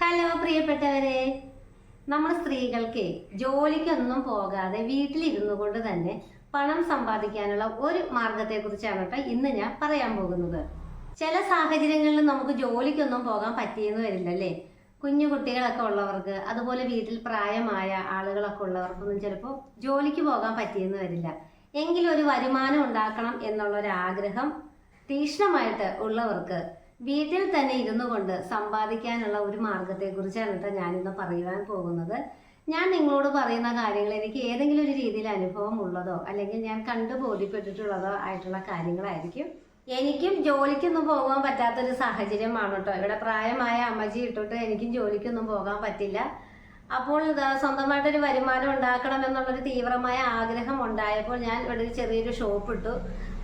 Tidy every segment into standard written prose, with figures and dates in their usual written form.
Hello പ്രിയപ്പെട്ടവരെ, നമ്മൾ സ്ത്രീകൾക്ക് ജോലിക്കൊന്നും പോകാതെ വീട്ടിലിരുന്നു കൊണ്ട് തന്നെ പണം സമ്പാദിക്കാനുള്ള ഒരു മാർഗത്തെക്കുറിച്ചാണ് കേട്ടോ ഇന്ന് ഞാൻ പറയാൻ പോകുന്നത്. ചില സാഹചര്യങ്ങളിൽ നമുക്ക് ജോലിക്കൊന്നും പോകാൻ പറ്റിയെന്ന് വരില്ല അല്ലേ. കുഞ്ഞു കുട്ടികളൊക്കെ ഉള്ളവർക്ക്, അതുപോലെ വീട്ടിൽ പ്രായമായ ആളുകളൊക്കെ ഉള്ളവർക്കൊന്നും ചിലപ്പോൾ ജോലിക്ക് പോകാൻ പറ്റിയെന്ന് വരില്ല. എങ്കിലും ഒരു വരുമാനം ഉണ്ടാക്കണം എന്നുള്ളൊരാഗ്രഹം തീക്ഷ്ണമായിട്ട് ഉള്ളവർക്ക് വീട്ടിൽ തന്നെ ഇരുന്നു കൊണ്ട് സമ്പാദിക്കാനുള്ള ഒരു മാർഗത്തെക്കുറിച്ചാണ് കേട്ടോ ഞാനിന്ന് പറയുവാൻ പോകുന്നത്. ഞാൻ നിങ്ങളോട് പറയുന്ന കാര്യങ്ങൾ എനിക്ക് ഏതെങ്കിലും ഒരു രീതിയിൽ അനുഭവം ഉള്ളതോ അല്ലെങ്കിൽ ഞാൻ കണ്ടു ബോധ്യപ്പെട്ടിട്ടുള്ളതോ ആയിട്ടുള്ള കാര്യങ്ങളായിരിക്കും. എനിക്കും ജോലിക്കൊന്നും പോകാൻ പറ്റാത്തൊരു സാഹചര്യമാണ് കേട്ടോ. ഇവിടെ പ്രായമായ അമ്മജി ഇട്ടിട്ട് എനിക്കും ജോലിക്കൊന്നും പോകാൻ പറ്റില്ല. അപ്പോൾ സ്വന്തമായിട്ടൊരു വരുമാനം ഉണ്ടാക്കണം എന്നുള്ളൊരു തീവ്രമായ ആഗ്രഹം ഉണ്ടായപ്പോൾ ഞാൻ ഇവിടെ ഒരു ചെറിയൊരു ഷോപ്പ് ഇട്ടു.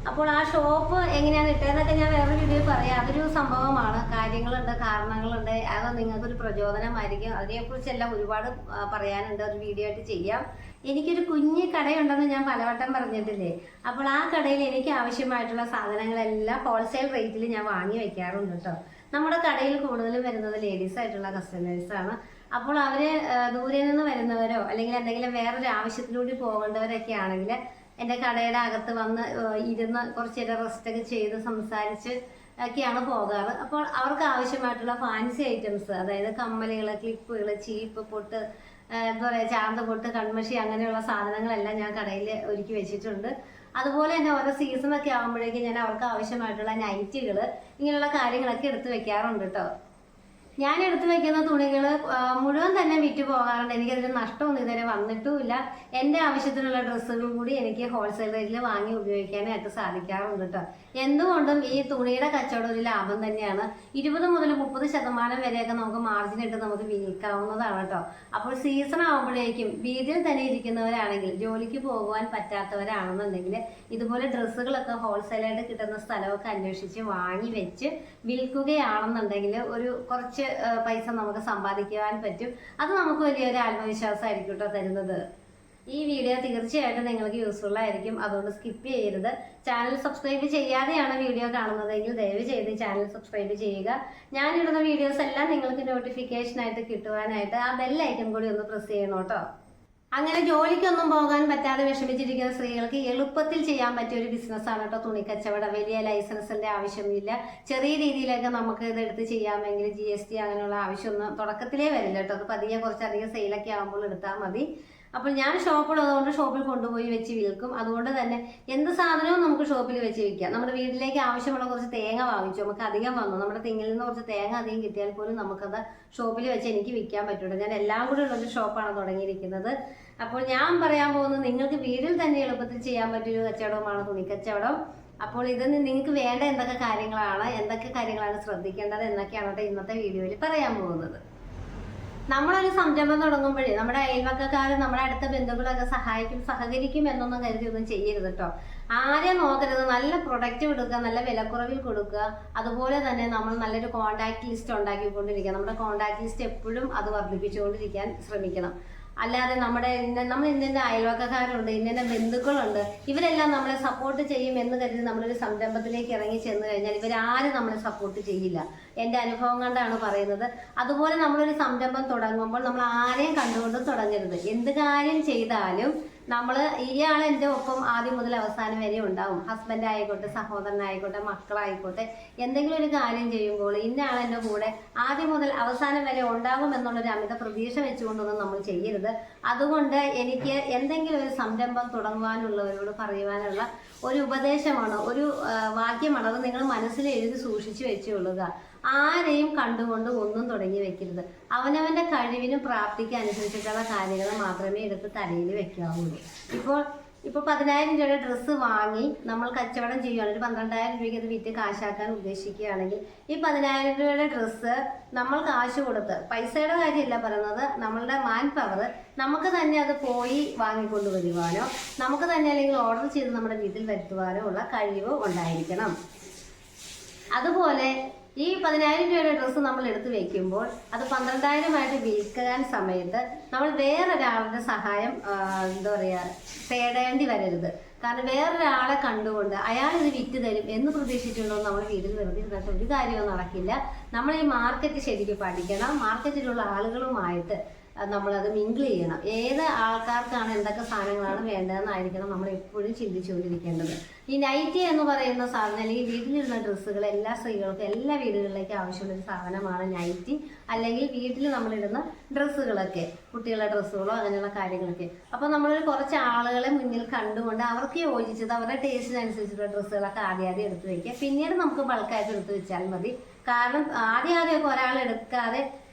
അപ്പോൾ ആ ഷോപ്പ് എങ്ങനെയാണ് ഇട്ടതെന്നൊക്കെ ഞാൻ വേറൊരു വീഡിയോ പറയാം. അതൊരു സംഭവമാണ്, കാര്യങ്ങളുണ്ട്, കാരണങ്ങളുണ്ട്. അത് നിങ്ങൾക്കൊരു പ്രചോദനമായിരിക്കും. അതിനെക്കുറിച്ചെല്ലാം ഒരുപാട് പറയാനുണ്ട്, ഒരു വീഡിയോ ആയിട്ട് ചെയ്യാം. എനിക്കൊരു കുഞ്ഞു കടയുണ്ടെന്ന് ഞാൻ പലവട്ടം പറഞ്ഞിട്ടില്ലേ. അപ്പോൾ ആ കടയിൽ എനിക്ക് ആവശ്യമായിട്ടുള്ള സാധനങ്ങളെല്ലാം ഹോൾസെയിൽ റേറ്റിൽ ഞാൻ വാങ്ങി വെക്കാറുണ്ട് കേട്ടോ. നമ്മുടെ കടയിൽ കൂടുതലും വരുന്നത് ലേഡീസ് ആയിട്ടുള്ള കസ്റ്റമേഴ്സാണ്. അപ്പോൾ അവര് ദൂരെ നിന്ന് വരുന്നവരോ അല്ലെങ്കിൽ എന്തെങ്കിലും വേറൊരു ആവശ്യത്തിലൂടെ പോകേണ്ടവരൊക്കെ ആണെങ്കിൽ എൻ്റെ കടയുടെ അകത്ത് വന്ന് ഇരുന്ന് കുറച്ച് നേരം റെസ്റ്റൊക്കെ ചെയ്ത് സംസാരിച്ച് ഒക്കെയാണ് പോകാറ്. അപ്പോൾ അവർക്ക് ആവശ്യമായിട്ടുള്ള ഫാൻസി ഐറ്റംസ്, അതായത് കമ്മലുകൾ, ക്ലിപ്പുകൾ, ചീപ്പ്, പൊട്ട്, എന്താ പറയുക, ചാന്ത പൊട്ട്, കൺമഷി, അങ്ങനെയുള്ള സാധനങ്ങളെല്ലാം ഞാൻ കടയിൽ ഒരുക്കി വെച്ചിട്ടുണ്ട്. അതുപോലെ തന്നെ ഓരോ സീസണൊക്കെ ആകുമ്പോഴേക്കും ഞാൻ അവർക്ക് ആവശ്യമായിട്ടുള്ള നൈറ്റുകൾ, ഇങ്ങനെയുള്ള കാര്യങ്ങളൊക്കെ എടുത്തു വെക്കാറുണ്ട് കേട്ടോ. ഞാൻ എടുത്തു വെക്കുന്ന തുണികൾ മുഴുവൻ തന്നെ വിറ്റ് പോകാറുണ്ട്. എനിക്കതിന് നഷ്ടമൊന്നും ഇതുവരെ വന്നിട്ടുമില്ല. എൻ്റെ ആവശ്യത്തിനുള്ള ഡ്രസ്സുകൾ കൂടി എനിക്ക് ഹോൾസെയിൽ റേറ്റിൽ വാങ്ങി ഉപയോഗിക്കാനായിട്ട് സാധിക്കാറുണ്ട് കേട്ടോ. എന്തുകൊണ്ടും ഈ തുണിയുടെ കച്ചവടം ഒരു ലാഭം തന്നെയാണ്. 20 മുതൽ 30% വരെയൊക്കെ നമുക്ക് മാർജിൻ ഇട്ട് നമുക്ക് വിൽക്കാവുന്നതാണ് കേട്ടോ. അപ്പോൾ സീസൺ ആകുമ്പോഴേക്കും വീട്ടിൽ തന്നെ ഇരിക്കുന്നവരാണെങ്കിൽ, ജോലിക്ക് പോകുവാൻ പറ്റാത്തവരാണെന്നുണ്ടെങ്കിൽ ഇതുപോലെ ഡ്രസ്സുകളൊക്കെ ഹോൾസെയിലായിട്ട് കിട്ടുന്ന സ്ഥലമൊക്കെ അന്വേഷിച്ച് വാങ്ങി വെച്ച് വിൽക്കുകയാണെന്നുണ്ടെങ്കിൽ ഒരു കുറച്ച് പൈസ നമുക്ക് സമ്പാദിക്കുവാൻ പറ്റും. അത് നമുക്ക് വലിയൊരു ആത്മവിശ്വാസമായിരിക്കും കേട്ടോ തരുന്നത്. ഈ വീഡിയോ തീർച്ചയായിട്ടും നിങ്ങൾക്ക് യൂസ്ഫുൾ ആയിരിക്കും, അതുകൊണ്ട് സ്കിപ്പ് ചെയ്യരുത്. ചാനൽ സബ്സ്ക്രൈബ് ചെയ്യാതെയാണ് വീഡിയോ കാണുന്നതെങ്കിൽ ദയവ് ചെയ്ത് ചാനൽ സബ്സ്ക്രൈബ് ചെയ്യുക. ഞാനിടുന്ന വീഡിയോസ് എല്ലാം നിങ്ങൾക്ക് നോട്ടിഫിക്കേഷനായിട്ട് കിട്ടുവാനായിട്ട് ആ ബെൽ ഐക്കൺ കൂടി ഒന്ന് പ്രസ് ചെയ്യണം കേട്ടോ. അങ്ങനെ ജോലിക്കൊന്നും പോകാൻ പറ്റാതെ വിഷമിച്ചിരിക്കുന്ന സ്ത്രീകൾക്ക് എളുപ്പത്തിൽ ചെയ്യാൻ പറ്റിയ ഒരു ബിസിനസ്സാണ് കേട്ടോ തുണിക്കച്ചവടം. വലിയ ലൈസൻസിന്റെ ആവശ്യമില്ല. ചെറിയ രീതിയിലൊക്കെ നമുക്ക് ഇതെടുത്ത് ചെയ്യാമെങ്കിൽ GST അങ്ങനെയുള്ള ആവശ്യമൊന്നും തുടക്കത്തിലേ വരില്ല കേട്ടോ. അത് പതിയെ കുറച്ചധികം സെയിലൊക്കെ ആകുമ്പോൾ എടുത്താൽ മതി. അപ്പോൾ ഞാൻ ഷോപ്പുള്ളതുകൊണ്ട് ഷോപ്പിൽ കൊണ്ടുപോയി വെച്ച് വിൽക്കും. അതുകൊണ്ട് തന്നെ എന്ത് സാധനവും നമുക്ക് ഷോപ്പിൽ വെച്ച് വിൽക്കാം. നമ്മുടെ വീട്ടിലേക്ക് ആവശ്യമുള്ള കുറച്ച് തേങ്ങ വാങ്ങിച്ചു, നമുക്ക് അധികം വന്നു, നമ്മുടെ തെങ്ങിൽ നിന്ന് കുറച്ച് തേങ്ങ അധികം കിട്ടിയാൽ പോലും നമുക്കത് ഷോപ്പിൽ വെച്ച് എനിക്ക് വിൽക്കാൻ പറ്റുള്ളൂ. ഞാൻ എല്ലാം കൂടി ഉള്ളൊരു ഷോപ്പാണ് തുടങ്ങിയിരിക്കുന്നത്. അപ്പോൾ ഞാൻ പറയാൻ പോകുന്നത് നിങ്ങൾക്ക് വീട്ടിൽ തന്നെ എളുപ്പത്തിൽ ചെയ്യാൻ പറ്റിയൊരു കച്ചവടമാണ് തുണിക്കച്ചവടം. അപ്പോൾ ഇത് നിങ്ങൾക്ക് വേണ്ട എന്തൊക്കെ കാര്യങ്ങളാണ് ശ്രദ്ധിക്കേണ്ടത് എന്നൊക്കെയാണ് ഇന്നത്തെ വീഡിയോയിൽ പറയാൻ പോകുന്നത്. നമ്മളൊരു സംരംഭം തുടങ്ങുമ്പോഴേ നമ്മുടെ അയൽവക്കക്കാർ, നമ്മുടെ അടുത്ത ബന്ധുക്കളൊക്കെ സഹകരിക്കും എന്നൊന്നും കരുതി ഒന്നും ചെയ്യരുത് കേട്ടോ. ആരെയും നോക്കരുത്. നല്ല പ്രൊഡക്റ്റ് കൊടുക്കുക, നല്ല വിലക്കുറവിൽ കൊടുക്കുക. അതുപോലെ തന്നെ നമ്മൾ നല്ലൊരു കോൺടാക്ട് ലിസ്റ്റ് ഉണ്ടാക്കിക്കൊണ്ടിരിക്കുക. നമ്മുടെ കോൺടാക്ട് ലിസ്റ്റ് എപ്പോഴും അത് വർദ്ധിപ്പിച്ചുകൊണ്ടിരിക്കാൻ ശ്രമിക്കണം. അല്ലാതെ നമ്മൾ ഇന്ന അയൽവക്കക്കാരുണ്ട്, ഇന്ന ബന്ധുക്കളുണ്ട്, ഇവരെല്ലാം നമ്മളെ സപ്പോർട്ട് ചെയ്യും എന്ന് കരുതി നമ്മളൊരു സംരംഭത്തിലേക്ക് ഇറങ്ങി ചെന്ന് കഴിഞ്ഞാൽ ഇവരാരും നമ്മളെ സപ്പോർട്ട് ചെയ്യില്ല. എൻ്റെ അനുഭവം കൊണ്ടാണ് പറയുന്നത്. അതുപോലെ നമ്മളൊരു സംരംഭം തുടങ്ങുമ്പോൾ നമ്മൾ ആരെയും കണ്ടുകൊണ്ട് തുടങ്ങരുത്. എന്ത് കാര്യം ചെയ്താലും നമ്മൾ ഇയാൾ എൻ്റെ ഒപ്പം ആദ്യം മുതൽ അവസാനം വരെ ഉണ്ടാവും. ഹസ്ബൻഡ് ആയിക്കോട്ടെ, സഹോദരനായിക്കോട്ടെ, മക്കളായിക്കോട്ടെ, എന്തെങ്കിലും ഒരു കാര്യം ചെയ്യുമ്പോൾ ഇന്ന ആൾ എൻ്റെ കൂടെ ആദ്യം മുതൽ അവസാനം വരെ ഉണ്ടാകും എന്നുള്ളൊരു അമിത പ്രതീക്ഷ വെച്ചുകൊണ്ടൊന്നും നമ്മൾ ചെയ്യരുത്. അതുകൊണ്ട് എനിക്ക് എന്തെങ്കിലും ഒരു സംരംഭം തുടങ്ങുവാനുള്ളവരോട് പറയുവാനുള്ള ഒരു ഉപദേശമാണ്, ഒരു വാക്യമാണ്. അത് നിങ്ങൾ മനസ്സിൽ എഴുതി സൂക്ഷിച്ചു വെച്ചുകൊള്ളുക. ആരെയും കണ്ടുകൊണ്ട് ഒന്നും തുടങ്ങി വെക്കരുത്. അവനവന്റെ കഴിവിനും പ്രാപ്തിക്ക് അനുസരിച്ചിട്ടുള്ള കാര്യങ്ങൾ മാത്രമേ എടുത്ത് തലയിൽ വെക്കാവുള്ളൂ. ഇപ്പോൾ 10,000 രൂപയുടെ ഡ്രസ്സ് വാങ്ങി നമ്മൾ കച്ചവടം ചെയ്യുകയാണ്. ഒരു 12,000 രൂപയ്ക്ക് അത് വിറ്റ് കാശാക്കാൻ ഉദ്ദേശിക്കുകയാണെങ്കിൽ ഈ 10,000 രൂപയുടെ ഡ്രസ്സ് നമ്മൾ കാശ് കൊടുത്ത്, പൈസയുടെ കാര്യമല്ല പറയുന്നത്, നമ്മളുടെ മാൻ പവർ, നമുക്ക് തന്നെ അത് പോയി വാങ്ങിക്കൊണ്ടുവരുവാനോ നമുക്ക് തന്നെ അല്ലെങ്കിൽ ഓർഡർ ചെയ്ത് നമ്മുടെ വീട്ടിൽ വരുത്തുവാനോ ഉള്ള കഴിവ് ഉണ്ടായിരിക്കണം. അതുപോലെ ഈ 10,000 രൂപയുടെ ഡ്രസ്സ് നമ്മൾ എടുത്തു വെക്കുമ്പോൾ അത് 12,000 വിൽക്കാൻ സമയത്ത് നമ്മൾ വേറൊരാളുടെ സഹായം തേടേണ്ടി വരരുത്. കാരണം വേറൊരാളെ കണ്ടുകൊണ്ട് അയാൾ ഇത് വിറ്റ് തരും എന്ന് പ്രതീക്ഷിച്ചുകൊണ്ടോ നമ്മൾ വീട്ടിൽ വെറുതെ ഇരുന്നിട്ട് ഒരു കാര്യവും നടക്കില്ല. നമ്മൾ ഈ മാർക്കറ്റ് ശരിക്കും പഠിക്കണം. മാർക്കറ്റിലുള്ള ആളുകളുമായിട്ട് നമ്മളത് മിങ്കിൾ ചെയ്യണം. ഏത് ആൾക്കാർക്കാണ് എന്തൊക്കെ സാധനങ്ങളാണ് വേണ്ടതെന്നായിരിക്കണം നമ്മൾ എപ്പോഴും ചിന്തിച്ചുകൊണ്ടിരിക്കേണ്ടത്. ഈ നൈറ്റി എന്ന് പറയുന്ന സാധനം, അല്ലെങ്കിൽ വീട്ടിലിരുന്ന ഡ്രസ്സുകൾ, എല്ലാ സ്ത്രീകൾക്കും എല്ലാ വീടുകളിലേക്കും ആവശ്യമുള്ളൊരു സാധനമാണ് നൈറ്റി, അല്ലെങ്കിൽ വീട്ടിൽ നമ്മളിടുന്ന ഡ്രസ്സുകളൊക്കെ, കുട്ടികളുടെ ഡ്രസ്സുകളോ അങ്ങനെയുള്ള കാര്യങ്ങളൊക്കെ. അപ്പോൾ നമ്മളൊരു കുറച്ച് ആളുകളെ മുന്നിൽ കണ്ടുകൊണ്ട് അവർക്ക് യോജിച്ചത് അവരുടെ ടേസ്റ്റിനനുസരിച്ചുള്ള ഡ്രസ്സുകളൊക്കെ ആദ്യം എടുത്ത് വയ്ക്കുക. പിന്നീട് നമുക്ക് ബൾക്കായിട്ട് എടുത്ത് വെച്ചാൽ മതി. കാരണം ആദ്യമൊക്കെ ഒരാൾ എടുക്കാതെ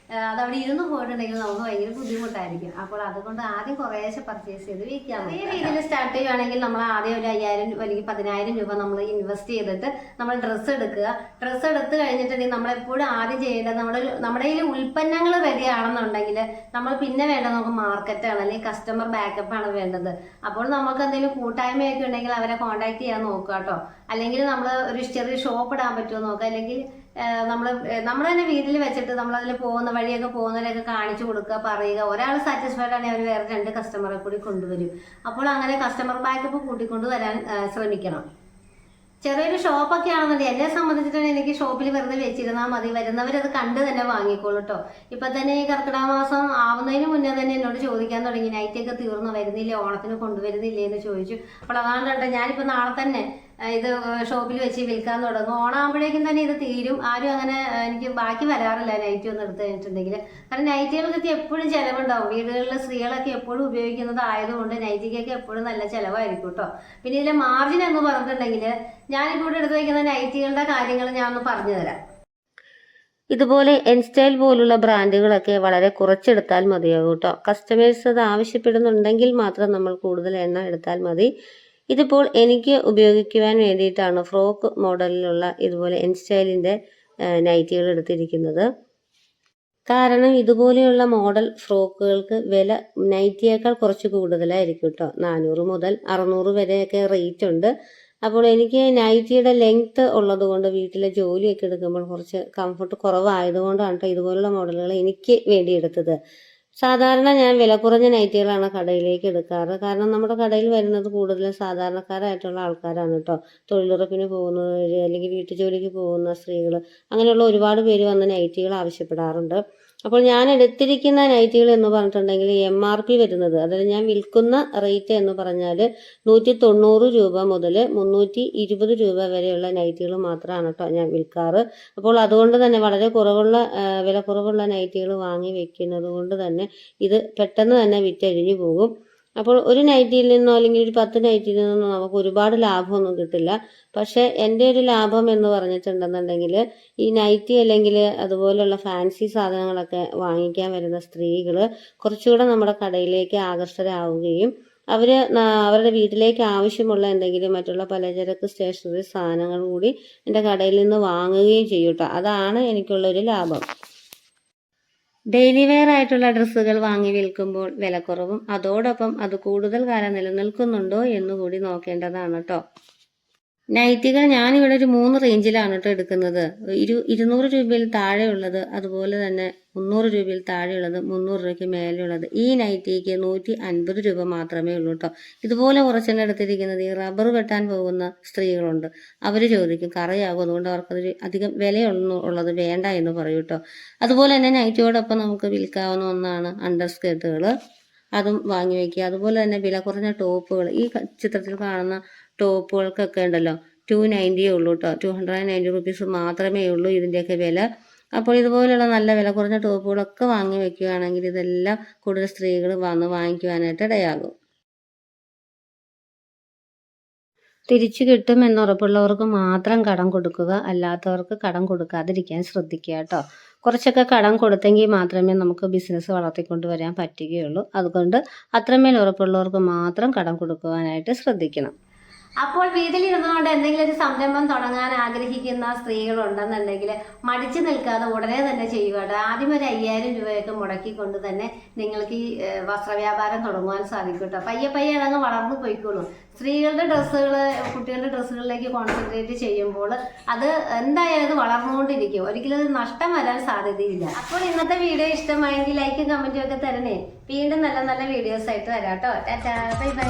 അതവിടെ ഇരുന്ന് പോയിട്ടുണ്ടെങ്കിൽ നമുക്ക് ഭയങ്കര ബുദ്ധിമുട്ടായിരിക്കും. അപ്പോൾ അതുകൊണ്ട് ആദ്യം കുറേശ്ശെ പർച്ചേസ് ചെയ്ത് വിൽക്കാം. ഈ രീതിയിൽ സ്റ്റാർട്ട് ചെയ്യുകയാണെങ്കിൽ നമ്മൾ ആദ്യം ഒരു 5000 അല്ലെങ്കിൽ 10000 രൂപ നമ്മൾ ഇൻവെസ്റ്റ് ചെയ്തിട്ട് നമ്മൾ ഡ്രസ്സ് എടുക്കുക. ഡ്രസ്സ് എടുത്ത് കഴിഞ്ഞിട്ടുണ്ടെങ്കിൽ നമ്മളെപ്പോഴും ആദ്യം ചെയ്യേണ്ടത് നമ്മുടെ കയ്യിൽ ഉൽപ്പന്നങ്ങൾ റെഡി ആണെന്നുണ്ടെങ്കിൽ നമ്മൾ പിന്നെ വേണ്ടത് നമുക്ക് മാർക്കറ്റാണ്, അല്ലെങ്കിൽ കസ്റ്റമർ ബാക്കപ്പ് ആണ് വേണ്ടത്. അപ്പോൾ നമുക്ക് എന്തെങ്കിലും കൂട്ടായ്മയൊക്കെ ഉണ്ടെങ്കിൽ അവരെ കോൺടാക്ട് ചെയ്യാൻ നോക്കുക കേട്ടോ. അല്ലെങ്കിൽ നമ്മൾ ഒരു ചെറിയ ഷോപ്പ് ഇടാൻ പറ്റുമോ നോക്കുക. അല്ലെങ്കിൽ നമ്മൾ തന്നെ വീട്ടിൽ വെച്ചിട്ട് നമ്മളതിൽ പോകുന്ന വഴിയൊക്കെ പോകുന്നവരൊക്കെ കാണിച്ചു കൊടുക്കുക, പറയുക. ഒരാൾ സാറ്റിസ്ഫൈഡ് ആണെങ്കിൽ അവർ വേറെ 2 കസ്റ്റമറെ കൂടി കൊണ്ടുവരും. അപ്പോൾ അങ്ങനെ കസ്റ്റമർ ബാക്കപ്പ് കൂട്ടിക്കൊണ്ടുവരാൻ ശ്രമിക്കണം. ചെറിയൊരു ഷോപ്പൊക്കെ ആണെന്നുണ്ടെങ്കിൽ എന്നെ സംബന്ധിച്ചിട്ടുണ്ടെങ്കിൽ എനിക്ക് ഷോപ്പിൽ വെറുതെ വെച്ചിരുന്നാൽ മതി. വരുന്നവരത് കണ്ട് തന്നെ വാങ്ങിക്കോളൂ കേട്ടോ. ഇപ്പം തന്നെ ഈ കർക്കിടക മാസം ആവുന്നതിന് മുന്നേ തന്നെ എന്നോട് ചോദിക്കാൻ തുടങ്ങി, നൈറ്റൊക്കെ തീർന്നു വരുന്നില്ലേ, ഓണത്തിന് കൊണ്ടുവരുന്നില്ലേ എന്ന് ചോദിച്ചു. അപ്പോൾ അതാണ് ഞാനിപ്പോൾ നാളെ തന്നെ ഇത് ഷോപ്പിൽ വെച്ച് വിൽക്കാൻ തുടങ്ങും. ഓണാകുമ്പോഴേക്കും തന്നെ ഇത് തീരും. ആരും അങ്ങനെ എനിക്ക് ബാക്കി വരാറില്ല നൈറ്റി ഒന്നും എടുത്തു കഴിഞ്ഞിട്ടുണ്ടെങ്കിൽ. കാരണം നൈറ്റികൾക്കൊക്കെ എപ്പോഴും ചിലവുണ്ടാവും. വീടുകളിലെ സ്ത്രീകളൊക്കെ എപ്പോഴും ഉപയോഗിക്കുന്നത് ആയതുകൊണ്ട് നൈറ്റിക്കൊക്കെ എപ്പോഴും നല്ല ചിലവായിരിക്കും കേട്ടോ. പിന്നെ ഇതിലെ മാർജിൻ എന്ന് പറഞ്ഞിട്ടുണ്ടെങ്കിൽ ഞാനിപ്പോൾ ഇവിടെ എടുത്ത് വയ്ക്കുന്ന നൈറ്റികളുടെ കാര്യങ്ങൾ ഞാൻ ഒന്ന് പറഞ്ഞു തരാം. ഇതുപോലെ എൻസ്റ്റൈൽ പോലുള്ള ബ്രാൻഡുകളൊക്കെ വളരെ കുറച്ചെടുത്താൽ മതിയാകും കേട്ടോ. കസ്റ്റമേഴ്സ് അത് ആവശ്യപ്പെടുന്നുണ്ടെങ്കിൽ മാത്രം നമ്മൾ കൂടുതൽ എണ്ണ എടുത്താൽ മതി. ഇതിപ്പോൾ എനിക്ക് ഉപയോഗിക്കുവാൻ വേണ്ടിയിട്ടാണ് ഫ്രോക്ക് മോഡലിലുള്ള ഇതുപോലെ എൻസ്റ്റൈലിൻ്റെ നൈറ്റികൾ എടുത്തിരിക്കുന്നത്. കാരണം ഇതുപോലെയുള്ള മോഡൽ ഫ്രോക്കുകൾക്ക് വില നൈറ്റിയേക്കാൾ കുറച്ച് കൂടുതലായിരിക്കും കേട്ടോ. 400 മുതൽ 600 വരെയൊക്കെ റേറ്റ് ഉണ്ട്. അപ്പോൾ എനിക്ക് നൈറ്റിയുടെ ലെങ്ത്ത് ഉള്ളത് കൊണ്ട് വീട്ടിലെ ജോലിയൊക്കെ എടുക്കുമ്പോൾ കുറച്ച് കംഫർട്ട് കുറവായതുകൊണ്ടാണ് കേട്ടോ ഇതുപോലുള്ള മോഡലുകൾ എനിക്ക് വേണ്ടി എടുത്തത്. സാധാരണ ഞാൻ വില കുറഞ്ഞ നൈറ്റികളാണ് കടയിലേക്ക് എടുക്കാറ്. കാരണം നമ്മുടെ കടയിൽ വരുന്നത് കൂടുതലും സാധാരണക്കാരായിട്ടുള്ള ആൾക്കാരാണ് കേട്ടോ. തൊഴിലുറപ്പിന് പോകുന്നവർ, അല്ലെങ്കിൽ വീട്ടുജോലിക്ക് പോകുന്ന സ്ത്രീകൾ, അങ്ങനെയുള്ള ഒരുപാട് പേര് വന്ന് നൈറ്റികൾ ആവശ്യപ്പെടാറുണ്ട്. അപ്പോൾ ഞാൻ എടുത്തിരിക്കുന്ന നൈറ്റികൾ എന്ന് പറഞ്ഞിട്ടുണ്ടെങ്കിൽ MRP വരുന്നത്, അതായത് ഞാൻ വിൽക്കുന്ന റേറ്റ് എന്ന് പറഞ്ഞാൽ 190 രൂപ മുതൽ 320 രൂപ വരെയുള്ള നൈറ്റികൾ മാത്രമാണ് കേട്ടോ ഞാൻ വിൽക്കാറ്. അപ്പോൾ അതുകൊണ്ട് തന്നെ വളരെ വില കുറവുള്ള നൈറ്റികൾ വാങ്ങി വെക്കുന്നത് കൊണ്ട് തന്നെ ഇത് പെട്ടെന്ന് തന്നെ വിറ്റഴിഞ്ഞു പോകും. അപ്പോൾ ഒരു നൈറ്റിയിൽ നിന്നോ അല്ലെങ്കിൽ ഒരു 10 നൈറ്റിയിൽ നിന്നോ നമുക്ക് ഒരുപാട് ലാഭമൊന്നും കിട്ടില്ല. പക്ഷേ എൻ്റെ ഒരു ലാഭം എന്ന് പറഞ്ഞിട്ടുണ്ടെന്നുണ്ടെങ്കിൽ ഈ നൈറ്റി അല്ലെങ്കിൽ അതുപോലുള്ള ഫാൻസി സാധനങ്ങളൊക്കെ വാങ്ങിക്കാൻ വരുന്ന സ്ത്രീകൾ കുറച്ചുകൂടെ നമ്മുടെ കടയിലേക്ക് ആകർഷകരാവുകയും അവരുടെ വീട്ടിലേക്ക് ആവശ്യമുള്ള എന്തെങ്കിലും മറ്റുള്ള പലചരക്ക് സ്റ്റേഷനറി സാധനങ്ങൾ കൂടി എൻ്റെ കടയിൽ നിന്ന് വാങ്ങുകയും ചെയ്യും കേട്ടോ. അതാണ് എനിക്കുള്ളൊരു ലാഭം. ഡെയിലി വെയർ ആയിട്ടുള്ള ഡ്രസ്സുകൾ വാങ്ങി വിൽക്കുമ്പോൾ വിലക്കുറവും അതോടൊപ്പം അത് കൂടുതൽ കാലം നിലനിൽക്കുന്നുണ്ടോ എന്നുകൂടി നോക്കേണ്ടതാണ് കേട്ടോ. നൈറ്റികൾ ഞാനിവിടെ ഒരു 3 റേഞ്ചിലാണ് കേട്ടോ എടുക്കുന്നത്. 200 രൂപയിൽ താഴെയുള്ളത്, അതുപോലെ തന്നെ 300 രൂപയിൽ താഴെയുള്ളത്, 300 രൂപയ്ക്ക് മേലെയുള്ളത്. ഈ നൈറ്റിക്ക് 150 രൂപ മാത്രമേ ഉള്ളൂ കേട്ടോ. ഇതുപോലെ കുറച്ചെണ്ണം എടുത്തിരിക്കുന്നത് ഈ റബ്ബർ വെട്ടാൻ പോകുന്ന സ്ത്രീകളുണ്ട്. അവർ ചോദിക്കും കറയാകും, അതുകൊണ്ട് അവർക്കതൊരു അധികം വിലയുള്ളത് വേണ്ട എന്ന് പറയും കേട്ടോ. അതുപോലെ തന്നെ നൈറ്റിയോടൊപ്പം നമുക്ക് വിൽക്കാവുന്ന ഒന്നാണ് അണ്ടർ സ്കേർട്ടുകൾ, അതും വാങ്ങി വയ്ക്കുക. അതുപോലെ തന്നെ വില കുറഞ്ഞ ടോപ്പുകൾ, ഈ ചിത്രത്തിൽ കാണുന്ന ടോപ്പുകൾക്കൊക്കെ ഉണ്ടല്ലോ 290 ഉള്ളൂ കേട്ടോ. 290 റുപ്പീസ് മാത്രമേ ഉള്ളൂ ഇതിൻ്റെയൊക്കെ വില. അപ്പോൾ ഇതുപോലെയുള്ള നല്ല വില കുറഞ്ഞ ടോപ്പുകളൊക്കെ വാങ്ങി വെക്കുകയാണെങ്കിൽ ഇതെല്ലാം കൂടുതൽ സ്ത്രീകൾ വന്ന് വാങ്ങിക്കുവാനായിട്ട് ഇടയാകും. തിരിച്ചു കിട്ടും എന്നുറപ്പുള്ളവർക്ക് മാത്രം കടം കൊടുക്കുക, അല്ലാത്തവർക്ക് കടം കൊടുക്കാതിരിക്കാൻ ശ്രദ്ധിക്കുക കേട്ടോ. കുറച്ചൊക്കെ കടം കൊടുത്തെങ്കിൽ മാത്രമേ നമുക്ക് ബിസിനസ് വളർത്തിക്കൊണ്ടുവരാൻ പറ്റുകയുള്ളൂ. അതുകൊണ്ട് അത്രമേൽ ഉറപ്പുള്ളവർക്ക് മാത്രം കടം കൊടുക്കുവാനായിട്ട് ശ്രദ്ധിക്കണം. അപ്പോൾ വീട്ടിലിരുന്നുകൊണ്ട് എന്തെങ്കിലും ഒരു സംരംഭം തുടങ്ങാൻ ആഗ്രഹിക്കുന്ന സ്ത്രീകളുണ്ടെന്നുണ്ടെങ്കിൽ മടിച്ചു നിൽക്കാതെ ഉടനെ തന്നെ ചെയ്യുക. ആദ്യം ഒരു 5000 രൂപയൊക്കെ മുടക്കിക്കൊണ്ട് തന്നെ നിങ്ങൾക്ക് ഈ വസ്ത്രവ്യാപാരം തുടങ്ങുവാൻ സാധിക്കും കേട്ടോ. പയ്യെ അതങ്ങ് വളർന്നു പോയിക്കോളും. സ്ത്രീകളുടെ ഡ്രസ്സുകൾ, കുട്ടികളുടെ ഡ്രസ്സുകളിലേക്ക് കോൺസെൻട്രേറ്റ് ചെയ്യുമ്പോൾ അത് എന്തായാലും അത് വളർന്നുകൊണ്ടിരിക്കും. ഒരിക്കലും അത് നഷ്ടം വരാൻ സാധ്യതയില്ല. അപ്പോൾ ഇന്നത്തെ വീഡിയോ ഇഷ്ടമായെങ്കിൽ ലൈക്കും കമൻറ്റും ഒക്കെ തരണേ. വീണ്ടും നല്ല നല്ല വീഡിയോസ് ആയിട്ട് വരാം കേട്ടോ. Tata, bye bye.